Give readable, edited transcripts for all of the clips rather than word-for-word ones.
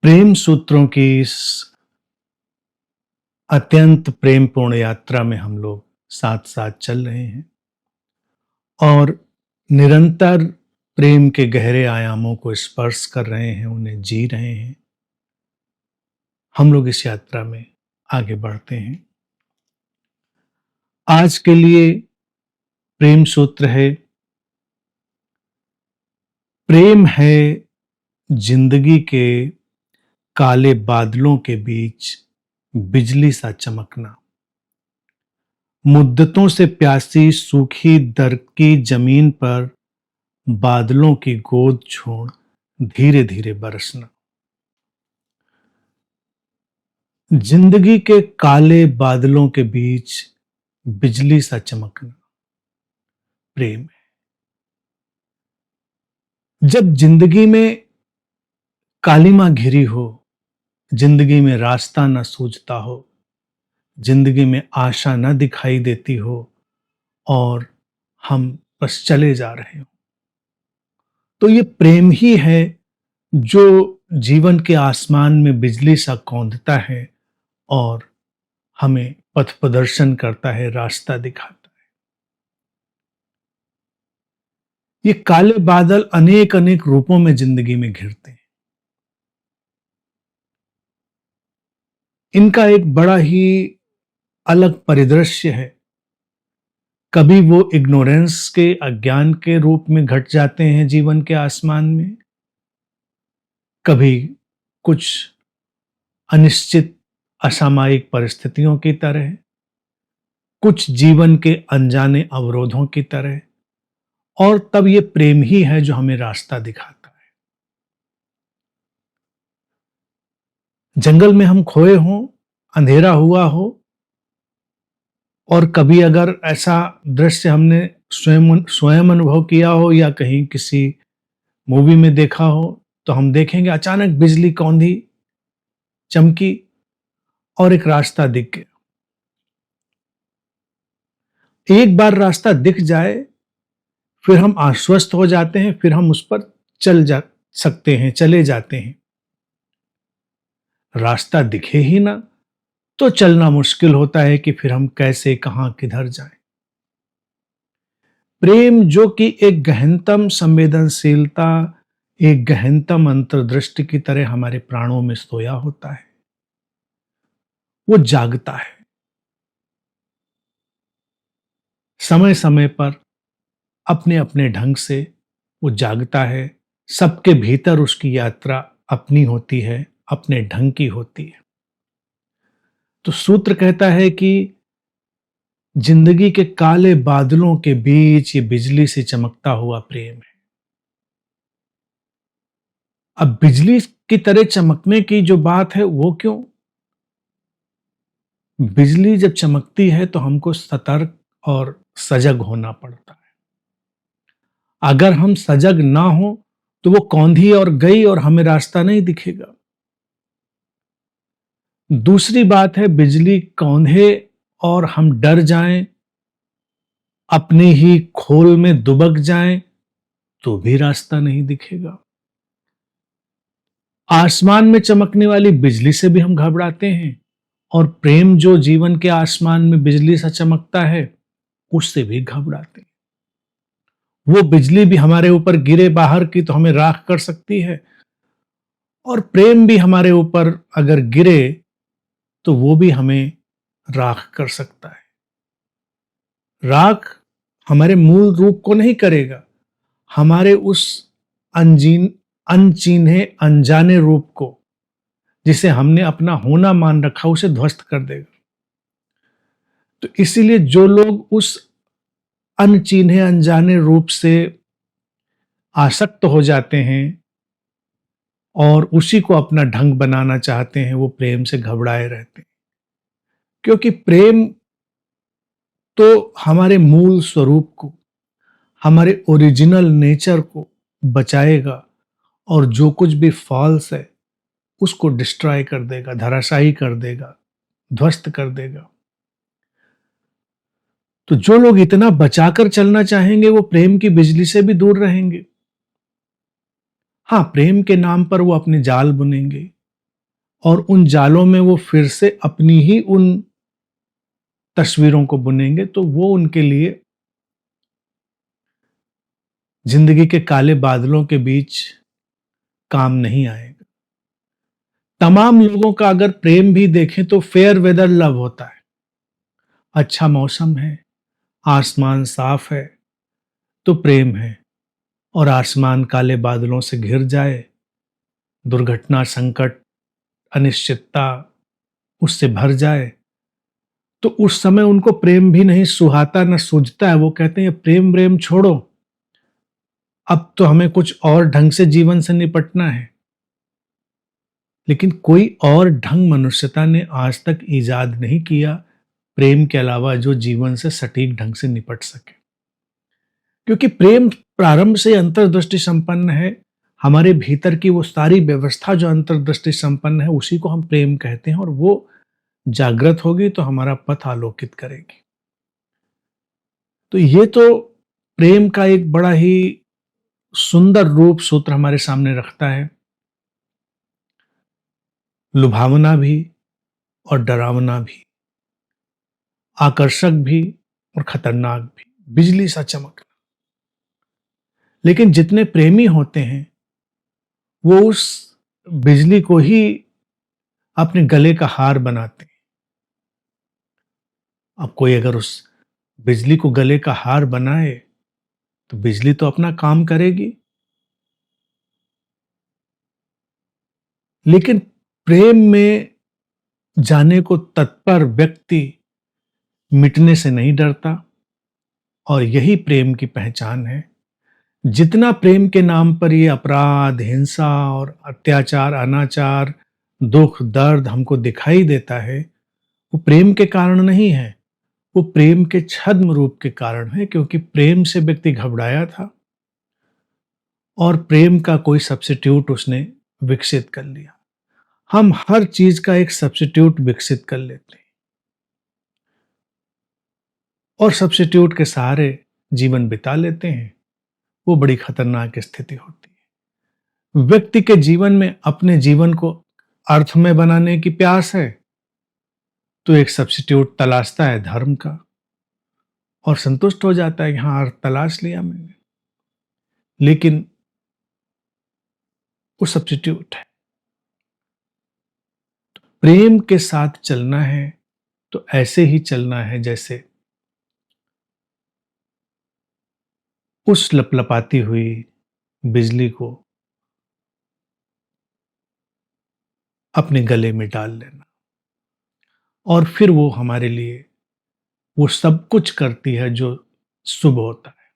प्रेम सूत्रों की इस अत्यंत प्रेमपूर्ण यात्रा में हम लोग साथ साथ चल रहे हैं और निरंतर प्रेम के गहरे आयामों को स्पर्श कर रहे हैं, उन्हें जी रहे हैं। हम लोग इस यात्रा में आगे बढ़ते हैं। आज के लिए प्रेम सूत्र है, प्रेम है जिंदगी के काले बादलों के बीच बिजली सा चमकना। मुद्दतों से प्यासी सूखी दरकी जमीन पर बादलों की गोद छोड़ धीरे धीरे बरसना। जिंदगी के काले बादलों के बीच बिजली सा चमकना प्रेम है। जब जिंदगी में कालिमा घिरी हो, जिंदगी में रास्ता न सूझता हो, जिंदगी में आशा न दिखाई देती हो और हम बस चले जा रहे हो, तो ये प्रेम ही है जो जीवन के आसमान में बिजली सा कौंधता है और हमें पथ प्रदर्शन करता है, रास्ता दिखाता है। ये काले बादल अनेक अनेक रूपों में जिंदगी में घिरते हैं। इनका एक बड़ा ही अलग परिदृश्य है। कभी वो इग्नोरेंस के, अज्ञान के रूप में घट जाते हैं जीवन के आसमान में, कभी कुछ अनिश्चित असामयिक परिस्थितियों की तरह, कुछ जीवन के अनजाने अवरोधों की तरह, और तब ये प्रेम ही है जो हमें रास्ता दिखाता है। जंगल में हम खोए हों, अंधेरा हुआ हो, और कभी अगर ऐसा दृश्य हमने स्वयं अनुभव किया हो या कहीं किसी मूवी में देखा हो, तो हम देखेंगे अचानक बिजली कौंधी, चमकी और एक रास्ता दिख गया। एक बार रास्ता दिख जाए फिर हम आश्वस्त हो जाते हैं, फिर हम उस पर चले जाते हैं। रास्ता दिखे ही ना तो चलना मुश्किल होता है कि फिर हम कैसे, कहां, किधर जाएं। प्रेम जो कि एक गहनतम संवेदनशीलता, एक गहनतम अंतर्दृष्टि की तरह हमारे प्राणों में सोया होता है, वो जागता है। समय समय पर अपने अपने ढंग से वो जागता है। सबके भीतर उसकी यात्रा अपनी होती है, अपने ढंग की होती है। तो सूत्र कहता है कि जिंदगी के काले बादलों के बीच ये बिजली से चमकता हुआ प्रेम है। अब बिजली की तरह चमकने की जो बात है वो क्यों? बिजली जब चमकती है तो हमको सतर्क और सजग होना पड़ता है। अगर हम सजग ना हो तो वो कौंधी और गई और हमें रास्ता नहीं दिखेगा। दूसरी बात है, बिजली कौंधे और हम डर जाएं, अपने ही खोल में दुबक जाएं, तो भी रास्ता नहीं दिखेगा। आसमान में चमकने वाली बिजली से भी हम घबराते हैं, और प्रेम जो जीवन के आसमान में बिजली सा चमकता है उससे भी घबराते हैं। वो बिजली भी हमारे ऊपर गिरे बाहर की तो हमें राख कर सकती है, और प्रेम भी हमारे ऊपर अगर गिरे तो वो भी हमें राख कर सकता है। राख हमारे मूल रूप को नहीं करेगा, हमारे उस अनचिन्हे अनजाने रूप को, जिसे हमने अपना होना मान रखा, उसे ध्वस्त कर देगा। तो इसीलिए जो लोग उस अनचिन्हे अनजाने रूप से आसक्त हो जाते हैं और उसी को अपना ढंग बनाना चाहते हैं, वो प्रेम से घबराए रहते हैं। क्योंकि प्रेम तो हमारे मूल स्वरूप को, हमारे ओरिजिनल नेचर को बचाएगा, और जो कुछ भी फॉल्स है उसको डिस्ट्रॉय कर देगा, धराशायी कर देगा, ध्वस्त कर देगा। तो जो लोग इतना बचाकर चलना चाहेंगे वो प्रेम की बिजली से भी दूर रहेंगे। हाँ, प्रेम के नाम पर वो अपने जाल बुनेंगे, और उन जालों में वो फिर से अपनी ही उन तस्वीरों को बुनेंगे, तो वो उनके लिए जिंदगी के काले बादलों के बीच काम नहीं आएगा। तमाम लोगों का अगर प्रेम भी देखें तो फेयर वेदर लव होता है। अच्छा मौसम है, आसमान साफ है तो प्रेम है, और आसमान काले बादलों से घिर जाए, दुर्घटना, संकट, अनिश्चितता उससे भर जाए, तो उस समय उनको प्रेम भी नहीं सुहाता, न सूझता है। वो कहते हैं प्रेम प्रेम छोड़ो, अब तो हमें कुछ और ढंग से जीवन से निपटना है। लेकिन कोई और ढंग मनुष्यता ने आज तक ईजाद नहीं किया प्रेम के अलावा, जो जीवन से सटीक ढंग से निपट सके। क्योंकि प्रेम प्रारंभ से अंतर्दृष्टि संपन्न है। हमारे भीतर की वो सारी व्यवस्था जो अंतर्दृष्टि संपन्न है, उसी को हम प्रेम कहते हैं, और वो जागृत होगी तो हमारा पथ आलोकित करेगी। तो ये तो प्रेम का एक बड़ा ही सुंदर रूप सूत्र हमारे सामने रखता है, लुभावना भी और डरावना भी, आकर्षक भी और खतरनाक भी, बिजली सा चमकना। लेकिन जितने प्रेमी होते हैं वो उस बिजली को ही अपने गले का हार बनाते हैं। अब कोई अगर उस बिजली को गले का हार बनाए तो बिजली तो अपना काम करेगी, लेकिन प्रेम में जाने को तत्पर व्यक्ति मिटने से नहीं डरता, और यही प्रेम की पहचान है। जितना प्रेम के नाम पर ये अपराध, हिंसा और अत्याचार, अनाचार, दुख, दर्द हमको दिखाई देता है, वो प्रेम के कारण नहीं है, वो प्रेम के छद्म रूप के कारण है। क्योंकि प्रेम से व्यक्ति घबराया था और प्रेम का कोई सब्स्टिट्यूट उसने विकसित कर लिया। हम हर चीज का एक सब्स्टिट्यूट विकसित कर लेते हैं और सब्स्टिट्यूट के सहारे जीवन बिता लेते हैं। वो बड़ी खतरनाक स्थिति होती है। व्यक्ति के जीवन में अपने जीवन को अर्थमय बनाने की प्यास है तो एक सब्स्टिट्यूट तलाशता है धर्म का, और संतुष्ट हो जाता है कि हाँ, अर्थ तलाश लिया मैंने। लेकिन वो सब्स्टिट्यूट है। प्रेम के साथ चलना है तो ऐसे ही चलना है जैसे उस लपलपाती हुई बिजली को अपने गले में डाल लेना, और फिर वो हमारे लिए वो सब कुछ करती है जो शुभ होता है।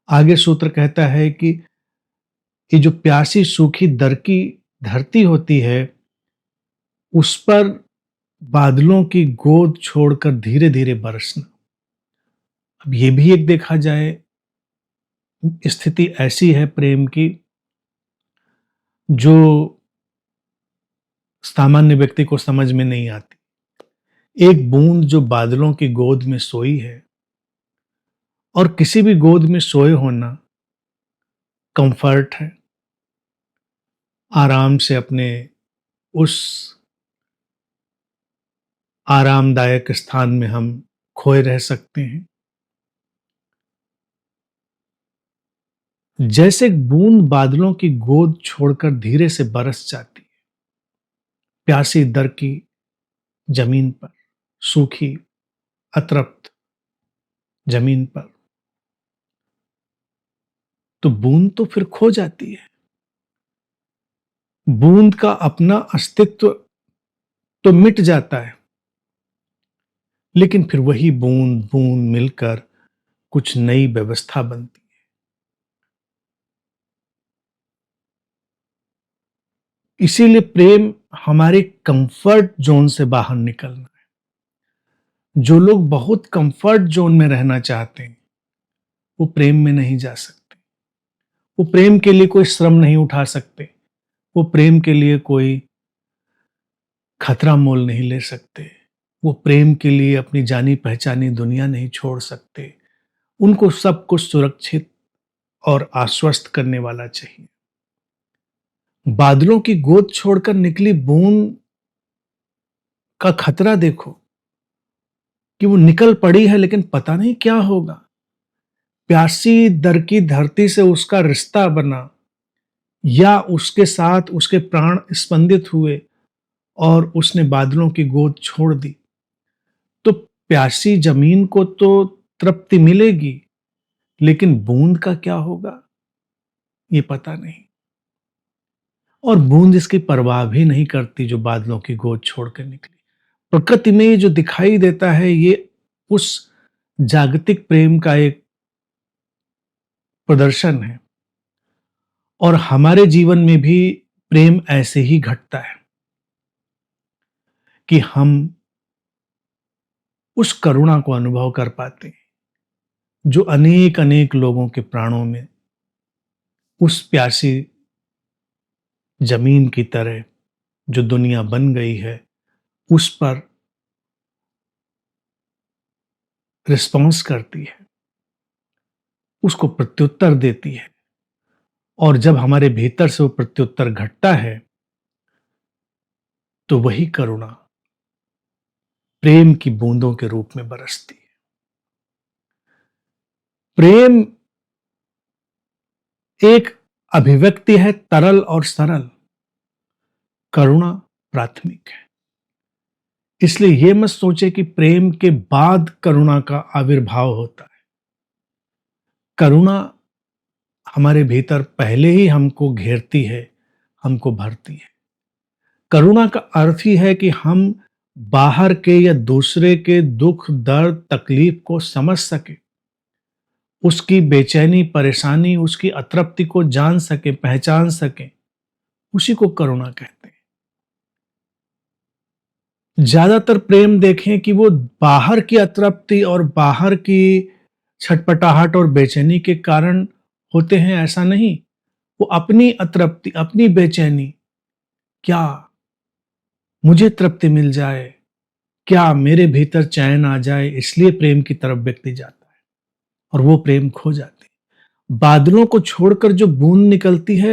आगे सूत्र कहता है कि ये जो प्यासी सूखी दरकी धरती होती है, उस पर बादलों की गोद छोड़कर धीरे धीरे बरसना। अब ये भी एक देखा जाए स्थिति ऐसी है प्रेम की जो सामान्य व्यक्ति को समझ में नहीं आती। एक बूंद जो बादलों की गोद में सोई है, और किसी भी गोद में सोए होना कंफर्ट है। आराम से अपने उस आरामदायक स्थान में हम खोए रह सकते हैं। जैसे बूंद बादलों की गोद छोड़कर धीरे से बरस जाती है प्यासी दर की जमीन पर, सूखी अतृप्त जमीन पर, तो बूंद तो फिर खो जाती है। बूंद का अपना अस्तित्व तो मिट जाता है, लेकिन फिर वही बूंद बूंद मिलकर कुछ नई व्यवस्था बनती है। इसीलिए प्रेम हमारे कंफर्ट जोन से बाहर निकलना है। जो लोग बहुत कंफर्ट जोन में रहना चाहते हैं वो प्रेम में नहीं जा सकते। वो प्रेम के लिए कोई श्रम नहीं उठा सकते। वो प्रेम के लिए कोई खतरा मोल नहीं ले सकते। वो प्रेम के लिए अपनी जानी पहचानी दुनिया नहीं छोड़ सकते। उनको सब कुछ सुरक्षित और आश्वस्त करने वाला चाहिए। बादलों की गोद छोड़कर निकली बूंद का खतरा देखो कि वो निकल पड़ी है, लेकिन पता नहीं क्या होगा। प्यासी दर की धरती से उसका रिश्ता बना, या उसके साथ उसके प्राण स्पंदित हुए और उसने बादलों की गोद छोड़ दी। तो प्यासी जमीन को तो तृप्ति मिलेगी, लेकिन बूंद का क्या होगा ये पता नहीं। और बूंद इसकी परवाह भी नहीं करती जो बादलों की गोद छोड़कर निकली। प्रकृति में ये जो दिखाई देता है, ये उस जागतिक प्रेम का एक प्रदर्शन है। और हमारे जीवन में भी प्रेम ऐसे ही घटता है कि हम उस करुणा को अनुभव कर पाते हैं जो अनेक अनेक लोगों के प्राणों में उस प्यासी जमीन की तरह जो दुनिया बन गई है उस पर रिस्पॉन्स करती है, उसको प्रत्युत्तर देती है। और जब हमारे भीतर से वो प्रत्युत्तर घटता है तो वही करुणा प्रेम की बूंदों के रूप में बरसती है। प्रेम एक अभिव्यक्ति है तरल और सरल, करुणा प्राथमिक है। इसलिए यह मत सोचे कि प्रेम के बाद करुणा का आविर्भाव होता है। करुणा हमारे भीतर पहले ही हमको घेरती है, हमको भरती है। करुणा का अर्थ ही है कि हम बाहर के या दूसरे के दुख, दर्द, तकलीफ को समझ सके, उसकी बेचैनी, परेशानी, उसकी अतृप्ति को जान सके, पहचान सके। उसी को करुणा कहते हैं। ज्यादातर प्रेम देखें कि वो बाहर की अतृप्ति और बाहर की छटपटाहट और बेचैनी के कारण होते हैं, ऐसा नहीं। वो अपनी अतृप्ति, अपनी बेचैनी, क्या मुझे तृप्ति मिल जाए, क्या मेरे भीतर चैन आ जाए, इसलिए प्रेम की तरफ व्यक्ति जाता है और वो प्रेम खो जाती है। बादलों को छोड़कर जो बूंद निकलती है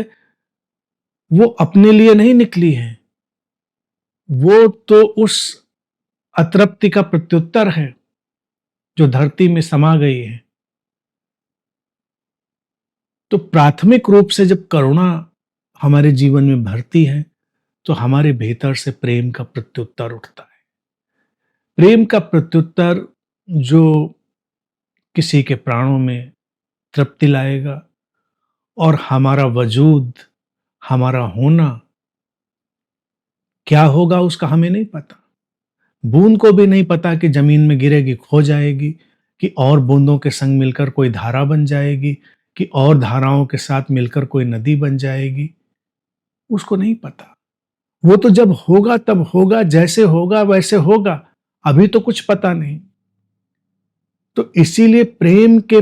वो अपने लिए नहीं निकली है, वो तो उस अतृप्ति का प्रत्युत्तर है जो धरती में समा गई है। तो प्राथमिक रूप से जब करुणा हमारे जीवन में भरती है तो हमारे भीतर से प्रेम का प्रत्युत्तर उठता है। प्रेम का प्रत्युत्तर जो किसी के प्राणों में तृप्ति लाएगा और हमारा वजूद, हमारा होना क्या होगा उसका हमें नहीं पता। बूंद को भी नहीं पता कि जमीन में गिरेगी खो जाएगी, कि और बूंदों के संग मिलकर कोई धारा बन जाएगी, कि और धाराओं के साथ मिलकर कोई नदी बन जाएगी। उसको नहीं पता। वो तो जब होगा तब होगा, जैसे होगा वैसे होगा, अभी तो कुछ पता नहीं। तो इसीलिए प्रेम के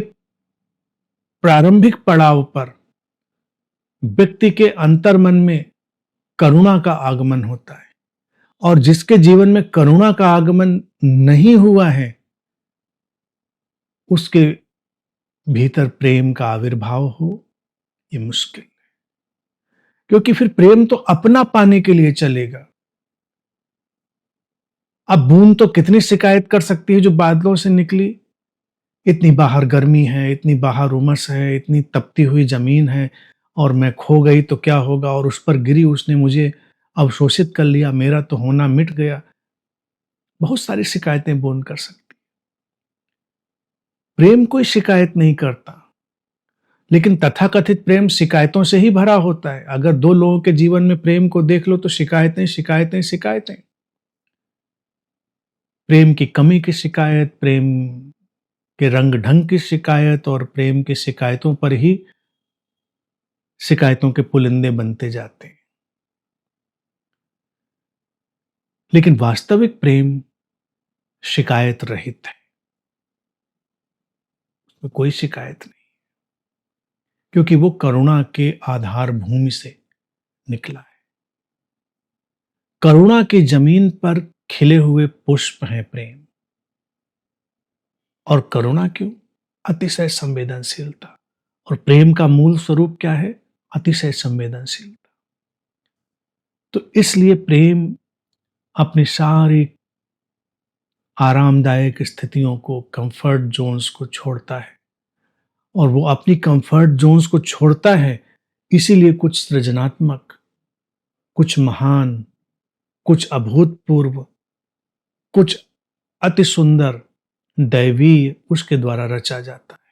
प्रारंभिक पड़ाव पर व्यक्ति के अंतर्मन में करुणा का आगमन होता है। और जिसके जीवन में करुणा का आगमन नहीं हुआ है उसके भीतर प्रेम का आविर्भाव हो ये मुश्किल है। क्योंकि फिर प्रेम तो अपना पाने के लिए चलेगा। अब बूंद तो कितनी शिकायत कर सकती है जो बादलों से निकली, इतनी बाहर गर्मी है, इतनी बाहर उमस है, इतनी तपती हुई जमीन है, और मैं खो गई तो क्या होगा, और उस पर गिरी, उसने मुझे अवशोषित कर लिया, मेरा तो होना मिट गया। बहुत सारी शिकायतें बूंद कर सकती। प्रेम कोई शिकायत नहीं करता, लेकिन तथाकथित प्रेम शिकायतों से ही भरा होता है। अगर दो लोगों के जीवन में प्रेम को देख लो तो शिकायतें शिकायतें शिकायतें। प्रेम की कमी की शिकायत, प्रेम के रंग ढंग की शिकायत, और प्रेम की शिकायतों पर ही शिकायतों के पुलिंदे बनते जाते हैं। लेकिन वास्तविक प्रेम शिकायत रहित है, उसमें कोई शिकायत नहीं, क्योंकि वो करुणा के आधार भूमि से निकला है। करुणा की जमीन पर खिले हुए पुष्प हैं प्रेम। और करुणा क्यों? अतिशय संवेदनशीलता। और प्रेम का मूल स्वरूप क्या है? अतिशय संवेदनशीलता। तो इसलिए प्रेम अपनी सारी आरामदायक स्थितियों को, कंफर्ट जोन्स को छोड़ता है, और वो अपनी कंफर्ट जोन्स को छोड़ता है इसीलिए कुछ सृजनात्मक, कुछ महान, कुछ अभूतपूर्व, कुछ अति सुंदर, दैवीय उसके द्वारा रचा जाता है।